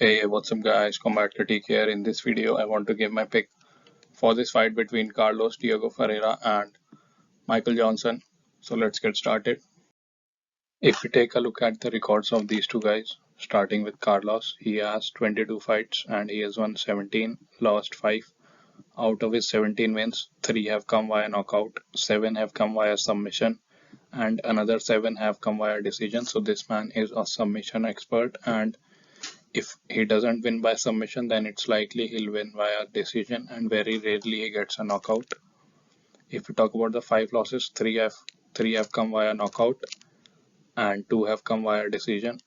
Hey, what's up guys? Combat Critique here. In this video, I want to give my pick for this fight between Carlos Diego Ferreira and Michael Johnson. So let's get started. If we take a look at the records of these two guys, starting with Carlos, he has 22 fights and he has won 17, lost 5. Out of his 17 wins, 3 have come via knockout, 7 have come via submission, and another 7 have come via decision. So this man is a submission expert, and if he doesn't win by submission, then it's likely he'll win via decision, and very rarely he gets a knockout. If we talk about the 5 losses, three have come via knockout and 2 have come via decision.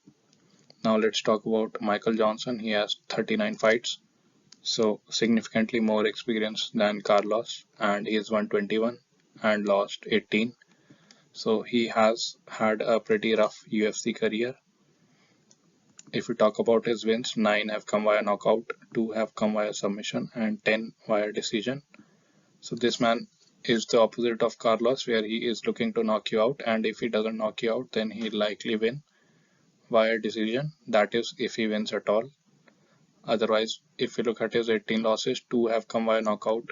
Now let's talk about Michael Johnson. He has 39 fights, so significantly more experience than Carlos, and he has won 21 and lost 18. So he has had a pretty rough UFC career. If we talk about his wins, 9 have come via knockout, 2 have come via submission, and 10 via decision. So this man is the opposite of Carlos, where he is looking to knock you out, and if he doesn't knock you out, then he'll likely win via decision. That is, if he wins at all. Otherwise, if we look at his 18 losses, 2 have come via knockout,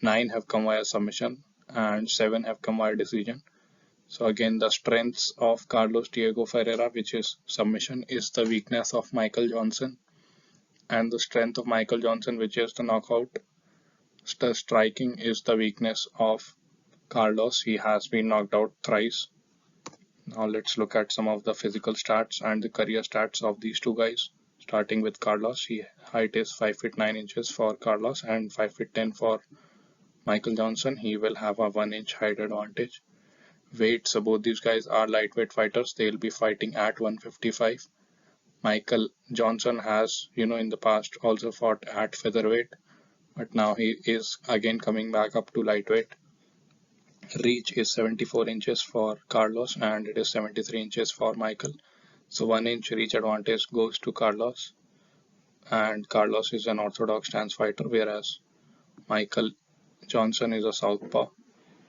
9 have come via submission, and 7 have come via decision. So again, the strengths of Carlos Diego Ferreira, which is submission, is the weakness of Michael Johnson, and the strength of Michael Johnson, which is the knockout, the striking, is the weakness of Carlos. He has been knocked out thrice. Now let's look at some of the physical stats and the career stats of these two guys. Starting with Carlos, his height is 5 feet 9 inches for Carlos and 5 feet 10 for Michael Johnson. He will have a 1 inch height advantage. Weight, so both these guys are lightweight fighters. They'll be fighting at 155. Michael Johnson has, in the past also fought at featherweight, but now he is again coming back up to lightweight. Reach is 74 inches for Carlos and it is 73 inches for Michael. So 1 inch reach advantage goes to Carlos, and Carlos is an orthodox stance fighter, whereas Michael Johnson is a southpaw.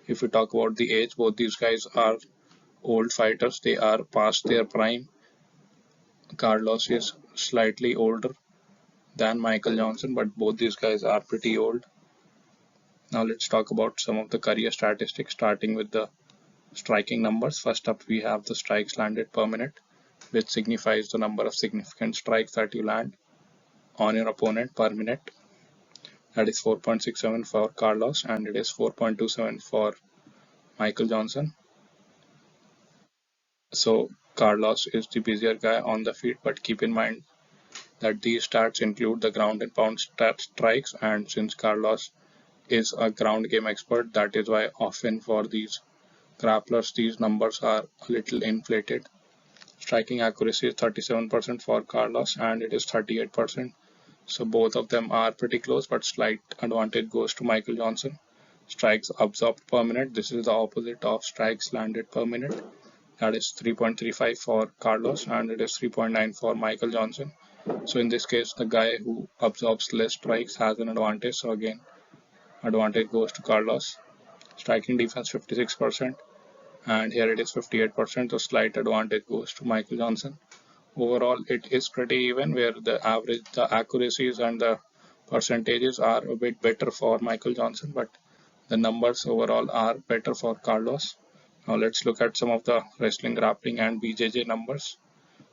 If we talk about the age, both these guys are old fighters. They are past their prime. Carlos is slightly older than Michael Johnson, but both these guys are pretty old. Now let's talk about some of the career statistics, starting with the striking numbers. First up, we have the strikes landed per minute, which signifies the number of significant strikes that you land on your opponent per minute. That is 4.67 for Carlos and it is 4.27 for Michael Johnson. So Carlos is the busier guy on the feet, but keep in mind that these stats include the ground and pound strikes, and since Carlos is a ground game expert, that is why often for these grapplers these numbers are a little inflated. Striking accuracy is 37% for Carlos and it is 38%. So both of them are pretty close, but slight advantage goes to Michael Johnson. Strikes absorbed per minute, this is the opposite of strikes landed per minute. That is 3.35 for Carlos and it is 3.9 for Michael Johnson. So in this case, the guy who absorbs less strikes has an advantage. So again, advantage goes to Carlos. Striking defense 56%, and here it is 58%. So slight advantage goes to Michael Johnson. Overall, it is pretty even, where the accuracies and the percentages are a bit better for Michael Johnson, but the numbers overall are better for Carlos. Now let's look at some of the wrestling, grappling and BJJ numbers,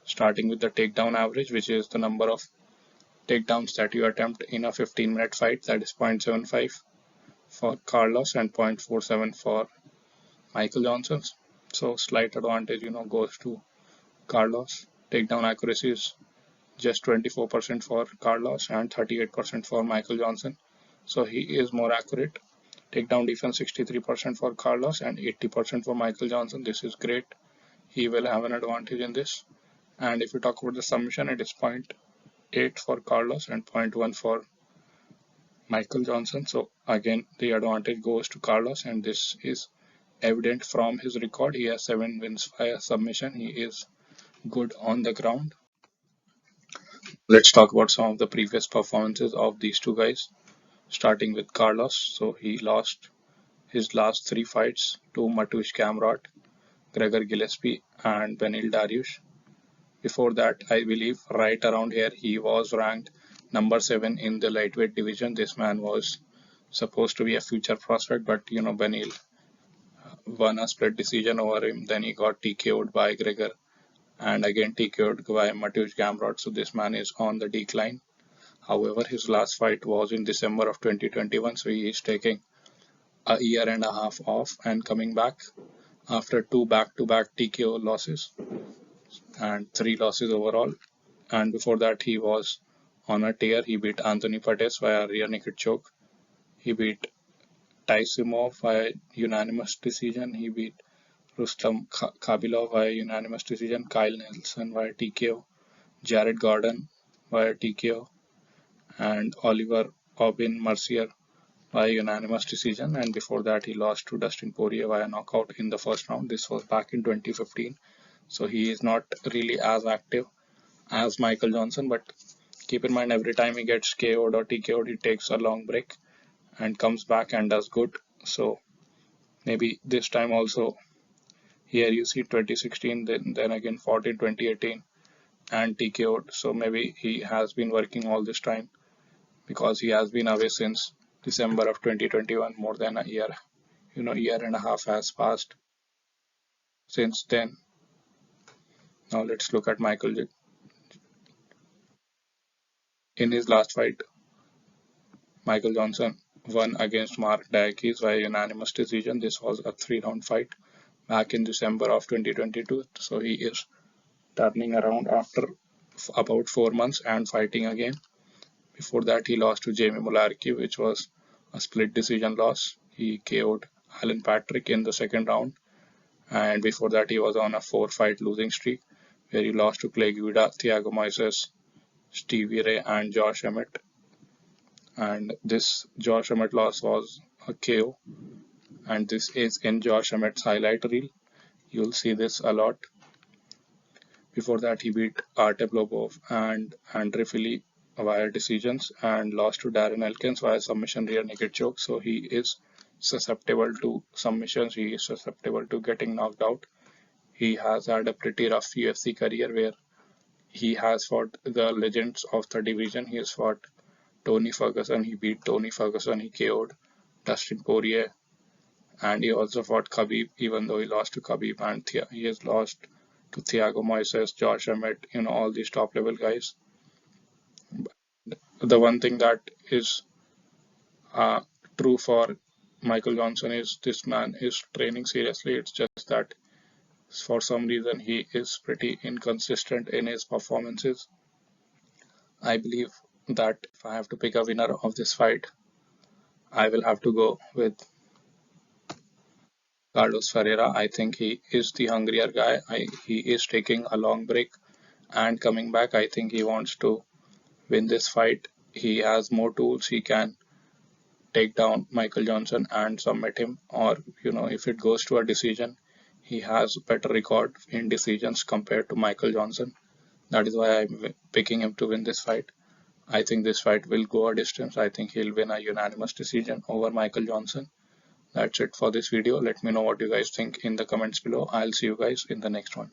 starting with the takedown average, which is the number of takedowns that you attempt in a 15-minute fight. That is 0.75 for Carlos and 0.47 for Michael Johnson. So slight advantage, goes to Carlos. Takedown accuracy is just 24% for Carlos and 38% for Michael Johnson. So he is more accurate. Takedown defense 63% for Carlos and 80% for Michael Johnson. This is great. He will have an advantage in this. And if you talk about the submission, it is 0.8 for Carlos and 0.1 for Michael Johnson. So again, the advantage goes to Carlos, and this is evident from his record. He has 7 wins via submission. He is good on the ground. Let's talk about some of the previous performances of these two guys, starting with Carlos. So he lost his last 3 fights to Matush Kamrat, Gregor Gillespie and Benil Dariush. Before that, I believe right around here, he was ranked number 7 in the lightweight division. This man was supposed to be a future prospect, but Benil won a split decision over him. Then he got TKO'd by Gregor and again TKO'd by Mateusz Gamrot. So this man is on the decline. However, his last fight was in December of 2021, so he is taking a year and a half off and coming back after two back-to-back TKO losses and 3 losses overall. And before that, he was on a tear. He beat Anthony Pettis via rear naked choke. He beat Taisimov via unanimous decision. He beat Rustam Khabilov via unanimous decision. Kyle Nelson via TKO. Jared Gordon via TKO. And Oliver Aubin Mercier by unanimous decision, and before that he lost to Dustin Poirier via knockout in the first round. This was back in 2015, so he is not really as active as Michael Johnson, but keep in mind every time he gets KO'd or TKO'd he takes a long break and comes back and does good. So maybe this time also, here you see 2016, then again fought in 2018 and TKO'd, so maybe he has been working all this time because he has been away since December of 2021. More than a year, year and a half has passed since then. Now let's look at Michael. In his last fight, Michael Johnson won against Mark Diakis via unanimous decision. This was a 3-round fight back in December of 2022. So he is turning around after about 4 months and fighting again. Before that, he lost to Jamie Mularkey, which was a split decision loss. He KO'd Alan Patrick in the second round. And before that, he was on a 4-fight losing streak where he lost to Clay Guida, Thiago Moises, Stevie Ray, and Josh Emmett. And this Josh Emmett loss was a KO. And this is in Josh Emmett's highlight reel. You'll see this a lot. Before that, he beat Artem Lobov and Andre Fili via decisions and lost to Darren Elkins via submission rear naked choke. So he is susceptible to submissions. He is susceptible to getting knocked out. He has had a pretty rough UFC career where he has fought the legends of the division. He has fought Tony Ferguson. He beat Tony Ferguson. He KO'd Dustin Poirier. And he also fought Khabib, even though he lost to Khabib. And he has lost to Thiago Moises, Josh Emmett, all these top level guys. The one thing that is true for Michael Johnson is this man is training seriously. It's just that for some reason he is pretty inconsistent in his performances. I believe that if I have to pick a winner of this fight, I will have to go with Carlos Ferreira. I think he is the hungrier guy. He is taking a long break and coming back. I think he wants to win this fight. He has more tools. He can take down Michael Johnson and submit him, or if it goes to a decision, he has better record in decisions compared to Michael Johnson. That is why I'm picking him to win this fight. I think this fight will go a distance. I think he'll win a unanimous decision over Michael Johnson. That's it for this video. Let me know what you guys think in the comments below. I'll see you guys in the next one.